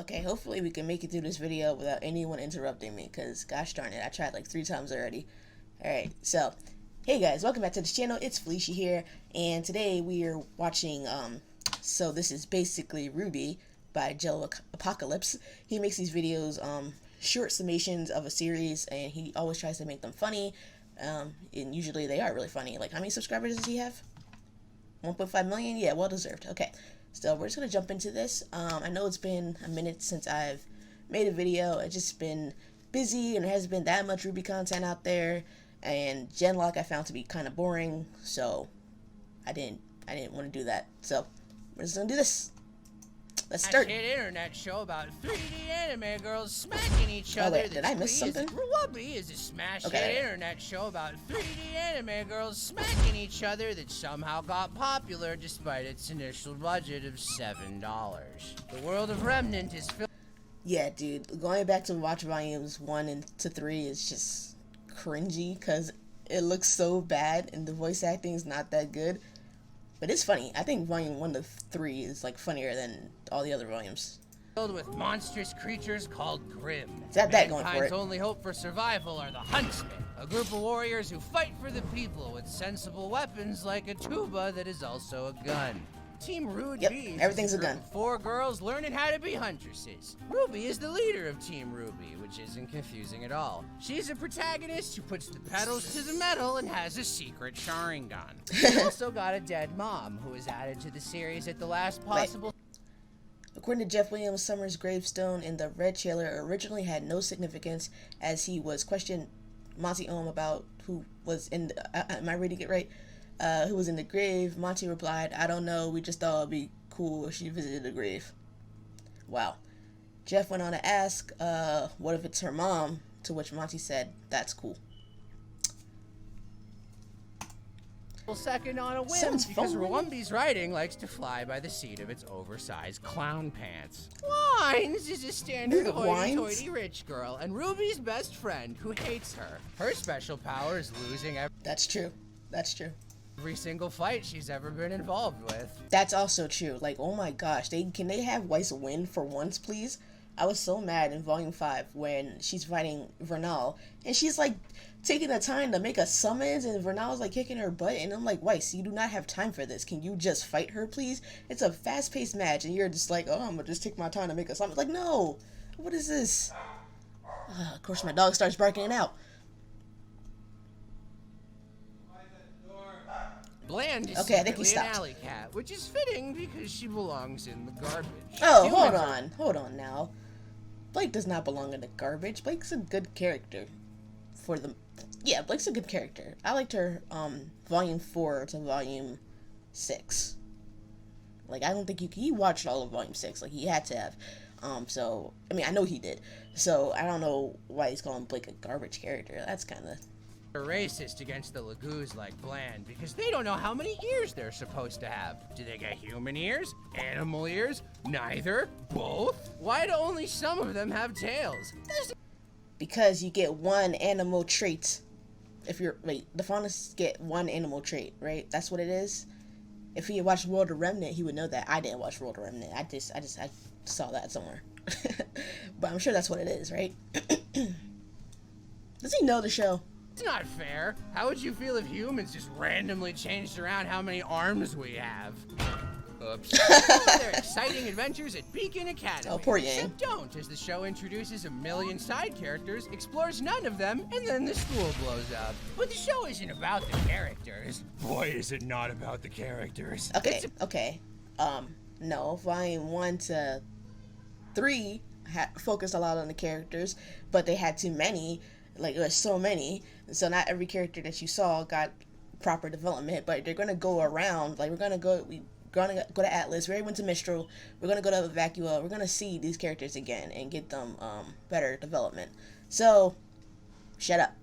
Okay, hopefully we can make it through this video without anyone interrupting me, because gosh darn it, I tried like 3 times already. Alright, so, hey guys, welcome back to this channel. It's Felicia here, and today we are watching, so this is basically Rwby by JelloApocalypse. He makes these videos, short summations of a series, and he always tries to make them funny, and usually they are really funny. Like, how many subscribers does he have? 1.5 million? Yeah, well deserved. Okay. So we're just going to jump into this. I know it's been a minute since I've made a video. It's just been busy and there hasn't been that much Rwby content out there. And Genlock I found to be kind of boring, so I didn't want to do that. So we're just going to do this. Let's start. Hit internet show about 3D anime girls smacking each other. Oh wait, did I miss something? Rwby is a smash hit internet show about 3D anime girls smacking each other that somehow got popular despite its initial budget of $7. The world of Remnant is filled. Yeah, dude, going back to watch volumes 1 and to 3 is just cringy because it looks so bad and the voice acting is not that good. But it's funny. I think volume 1 to 3 is like funnier than all the other volumes. Filled with monstrous creatures called Grimm. Is that going for Mankind's it? only hope for survival are the Huntsmen, a group of warriors who fight for the people with sensible weapons like a tuba that is also a gun. Team Rwby Yep, everything's a gun. 4 girls learning how to be huntresses. Rwby is the leader of Team Rwby, which isn't confusing at all. She's a protagonist who puts the pedals to the metal and has a secret Sharingan. She also got a dead mom, who was added to the series at the last possible. According to Jeff Williams, Summer's gravestone in the Red Trailer originally had no significance, as he was questioned Monty Ohm about who was in the, am I reading it right? Who was in the grave. Monty replied, "I don't know, we just thought it'd be cool if she visited the grave." Wow. Jeff went on to ask, what if it's her mom? To which Monty said, "That's cool." Second on a whim, Sounds because fun. Rwby's writing likes to fly by the seat of its oversized clown pants. Wines is a standard hoity-toity rich girl, and Rwby's best friend who hates her. Her special power is losing That's true. That's true. every single fight she's ever been involved with. That's also true. Like, oh my gosh, can they have Weiss win for once, please? I was so mad in Volume 5 when she's fighting Vernal, and she's like taking the time to make a summons, and Vernal's like kicking her butt, and I'm like, Weiss, you do not have time for this. Can you just fight her, please? It's a fast-paced match, and you're just like, oh, I'm gonna just take my time to make a summon. Like, no! What is this? Of course, my dog starts barking out. Bland is Okay, I think he secretly an stopped. alley cat, which is fitting because she belongs in the garbage. Oh, Humans hold on now. Blake does not belong in the garbage. Blake's a good character. Yeah, Blake's a good character. I liked her, Volume 4 to Volume 6. Like, I don't think he watched all of Volume 6. Like, he had to have. So, I mean, I know he did. So, I don't know why he's calling Blake a garbage character. That's kind of... are racist against the Lagoos like Bland because they don't know how many ears they're supposed to have. Do they get human ears? Animal ears? Neither? Both? Why do only some of them have tails? Because you get one animal trait. If you're... Wait, the Faunas get one animal trait, right? That's what it is? If he had watched World of Remnant, he would know that. I didn't watch World of Remnant. I saw that somewhere. But I'm sure that's what it is, right? Does he know the show? It's not fair. How would you feel if humans just randomly changed around how many arms we have? Oops. Their exciting adventures at Beacon Academy. Oh, poor Yang. Except don't, as the show introduces a million side characters, explores none of them, and then the school blows up. But the show isn't about the characters. Boy, is it not about the characters. Okay. No, Volume 1 to 3 focused a lot on the characters, but they had too many. Like, there's so many, so not every character that you saw got proper development, but they're gonna go around. Like, we're gonna go to Atlas, we already went to Mistral, we're gonna go to Vacua, we're gonna see these characters again and get them better development. So, shut up.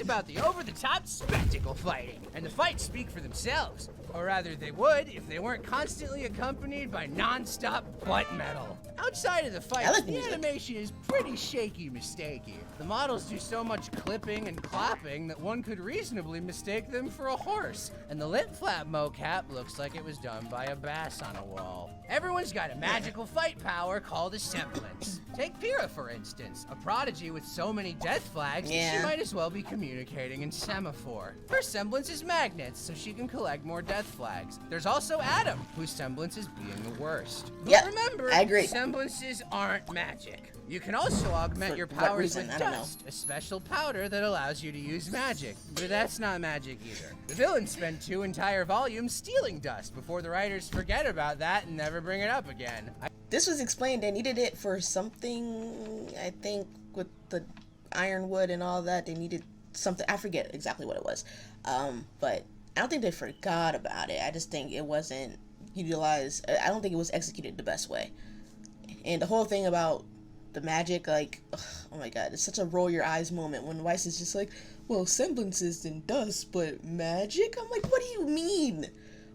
About the over-the-top spectacle fighting, and the fights speak for themselves. Or rather, they would if they weren't constantly accompanied by non-stop butt metal. Outside of the fights, the animation is pretty shaky mistakey. The models do so much clipping and clapping that one could reasonably mistake them for a horse. And the lip flap mocap looks like it was done by a bass on a wall. Everyone's got a magical fight power called a semblance. Take Pyrrha, for instance, a prodigy with so many death flags that she might as well be communicating in semaphore. Her semblance is magnets, so she can collect more death flags. There's also Adam, whose semblance is being the worst. But remember, I agree. Semblances aren't magic. You can also augment your powers with dust, a special powder that allows you to use magic. But that's not magic either. The villains spend 2 entire volumes stealing dust before the writers forget about that and never bring it up again. This was explained. They needed it for something, I think, with the ironwood and all that. They needed something. I forget exactly what it was. But I don't think they forgot about it. I just think it wasn't utilized. I don't think it was executed the best way. And the whole thing about the magic, like, oh my god, it's such a roll your eyes moment when Weiss is just like, well, semblances and dust, but magic? I'm like, what do you mean?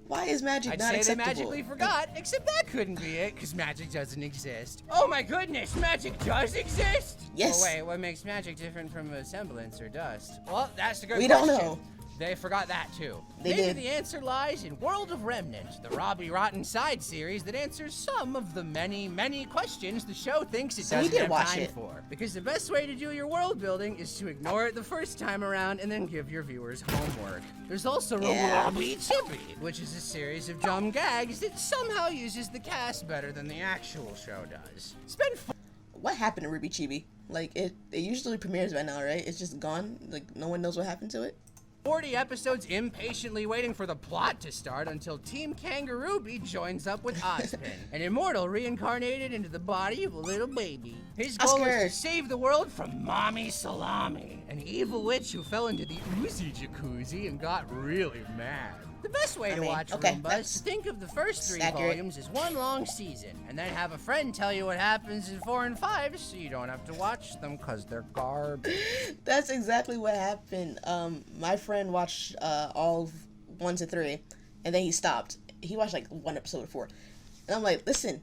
Why is magic not acceptable? I'd say they magically forgot, except that couldn't be it, because magic doesn't exist. Oh my goodness, magic does exist? Yes. Oh wait, what makes magic different from a semblance or dust? Well, that's a good question. We don't know. They forgot that too. Maybe the answer lies in World of Remnant, the Rwby Rotten side series that answers some of the many, many questions the show thinks it doesn't have time for. Because the best way to do your world building is to ignore it the first time around and then give your viewers homework. There's also Rwby Chippy, which is a series of dumb gags that somehow uses the cast better than the actual show does. What happened to Rwby Chibi? Like, it usually premieres by now, right? It's just gone? Like, no one knows what happened to it? 40 episodes impatiently waiting for the plot to start until Team Kangarooby joins up with Ozpin, an immortal reincarnated into the body of a little baby. His goal is to save the world from Mommy Salami, an evil witch who fell into the Uzi jacuzzi and got really mad. The best way to watch Rwby is to think of the first 3 volumes as one long season, and then have a friend tell you what happens in 4 and 5 so you don't have to watch them because they're garbage. That's exactly what happened. My friend watched all of 1 to 3, and then he stopped. He watched like 1 episode of 4. And I'm like, listen,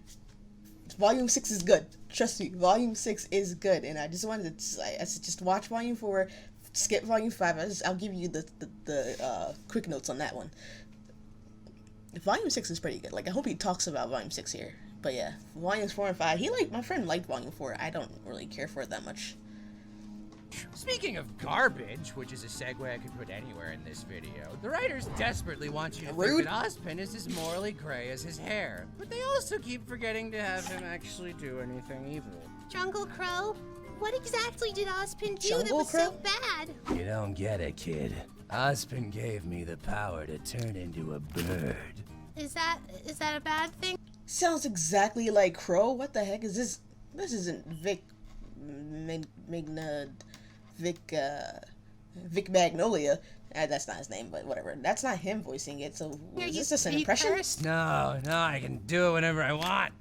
volume 6 is good. Trust me, volume 6 is good. And I just wanted to, I said, just watch volume 4. Skip volume 5. I'll give you the quick notes on that one. Volume 6 is pretty good. Like, I hope he talks about volume 6 here. But yeah, volumes 4 and 5. My friend liked volume 4. I don't really care for it that much. Speaking of garbage, which is a segue I could put anywhere in this video, the writers desperately want you to think that Ozpin is as morally gray as his hair. But they also keep forgetting to have him actually do anything evil. Jungle Crow? What exactly did Ozpin do that was so bad? You don't get it, kid. Ozpin gave me the power to turn into a bird. Is that a bad thing? Sounds exactly like Crow. What the heck is this? This isn't Vic Magnolia. That's not his name, but whatever. That's not him voicing it, so is this just an impression? No, I can do it whenever I want.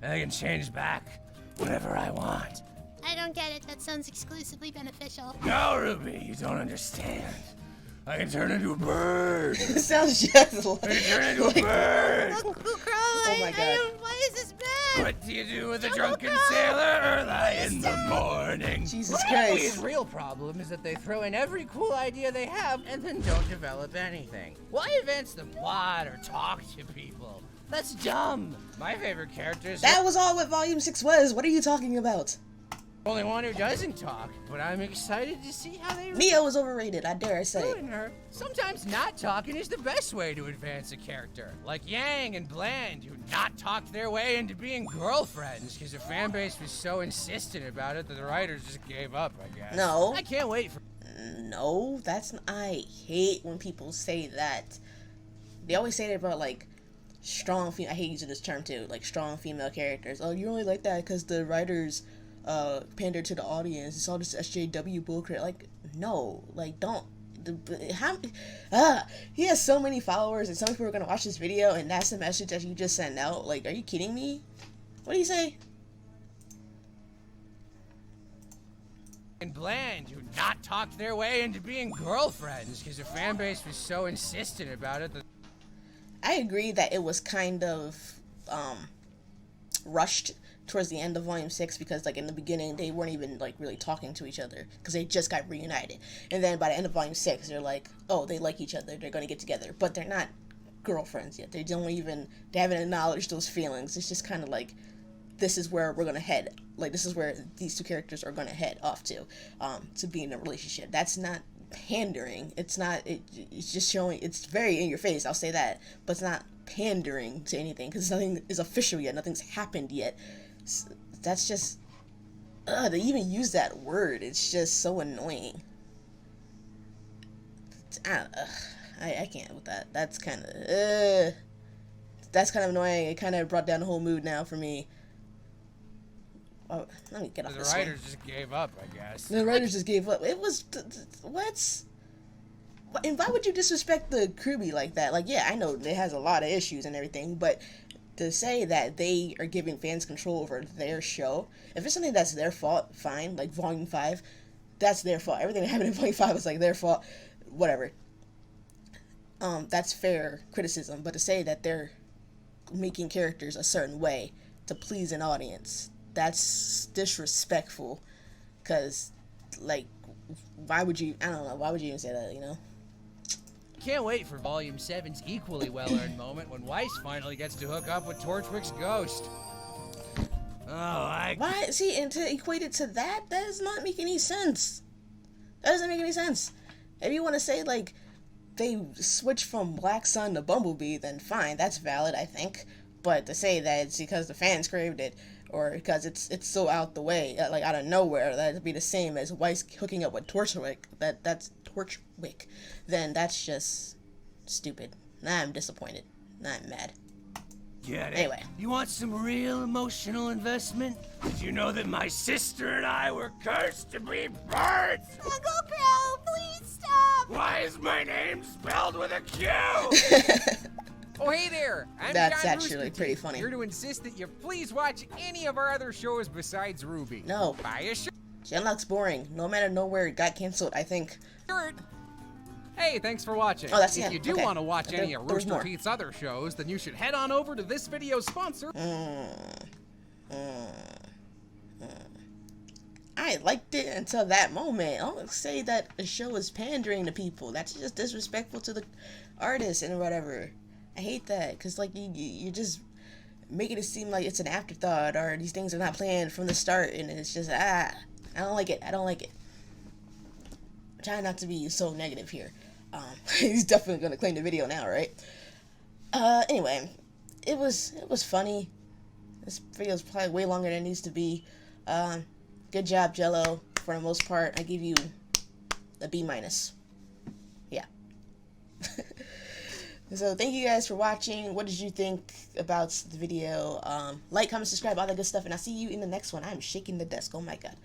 I can change back whenever I want. I don't get it. That sounds exclusively beneficial. No, Rwby, you don't understand. I can turn into a bird. It sounds just like... I can turn into a bird. Uncle Crow, oh my god. Why is this bad? What do you do with a drunken sailor early in the morning? Jesus Christ. His real problem is that they throw in every cool idea they have and then don't develop anything. Why advance the plot or talk to people? That's dumb. My favorite characters... That was all what Volume 6 was. What are you talking about? Only one who doesn't talk, but I'm excited to see how they... Neo is overrated, I dare say. Her. Sometimes not talking is the best way to advance a character. Like Yang and Bland, who not talked their way into being girlfriends because the fan base was so insistent about it that the writers just gave up, I guess. No. I can't wait for... No, I hate when people say that. They always say that about, like, strong female... I hate using this term, too. Like, strong female characters. Oh, you only like that because the writers... pander to the audience. It's all this SJW bullcrap. Like, no, like, don't. He has so many followers, and some people are gonna watch this video, and that's the message that you just sent out. Like, are you kidding me? What do you say? And Bland, who not talked their way into being girlfriends because the fan base was so insistent about it that... I agree that it was kind of rushed towards the end of volume 6, because like in the beginning they weren't even like really talking to each other because they just got reunited, and then by the end of volume 6 they're like, oh, they like each other, they're gonna get together, but they're not girlfriends yet. They haven't acknowledged those feelings. It's just kind of like, this is where we're gonna head, like this is where these two characters are gonna head off to be in a relationship. That's not pandering. It's just showing, it's very in your face, I'll say that, but it's not pandering to anything because nothing is official yet, nothing's happened yet. That's just they even use that word, it's just so annoying. I can't with that. That's kind of annoying. It kind of brought down the whole mood now for me. Oh, let me get off this. The writers just gave up, I guess. The writers just gave up. It was what? And why would you disrespect the Rwby like that? Like, yeah, I know it has a lot of issues and everything, but to say that they are giving fans control over their show, if it's something that's their fault, fine. Like Volume 5, that's their fault. Everything that happened in Volume 5 is like their fault. Whatever. That's fair criticism, but to say that they're making characters a certain way to please an audience, that's disrespectful. Because, like, why would you? I don't know. Why would you even say that? You know. Can't wait for Volume 7's equally well-earned moment when Weiss finally gets to hook up with Torchwick's ghost. Why? See, and to equate it to that does not make any sense. That doesn't make any sense. If you want to say, like, they switched from Black Sun to Bumblebee, then fine, that's valid, I think. But to say that it's because the fans craved it, or because it's so out the way, like out of nowhere, that'd be the same as Weiss hooking up with Torchwick, that's Torchwick, then that's just stupid. Now I'm disappointed. Now I'm mad. Get it? Anyway. You want some real emotional investment? Did you know that my sister and I were cursed to be birds? Uncle Crow, please stop! Why is my name spelled with a Q? Oh, hey there! I'm That's John actually Rooster pretty Teeth, funny. Here to insist that you please watch any of our other shows besides Rwby. No. Buy a shirt. Genlock's boring. No Matter Nowhere got canceled, I think. Hey, thanks for watching. Oh, that's if it. you do Okay. want to watch any of There was Rooster more. Teeth's other shows, then you should head on over to this video's sponsor. I liked it until that moment. I don't say that a show is pandering to people. That's just disrespectful to the artists and whatever. I hate that, because like you're just making it seem like it's an afterthought, or these things are not planned from the start, and it's just I don't like it. I don't like it. I'm trying not to be so negative here. He's definitely gonna claim the video now, right? Anyway, it was funny. This video is probably way longer than it needs to be. Good job, Jello. For the most part, I give you a B-. Yeah. So thank you guys for watching. What did you think about the video? Like, comment, subscribe, all that good stuff, and I'll see you in the next one. I'm shaking the desk. Oh my god.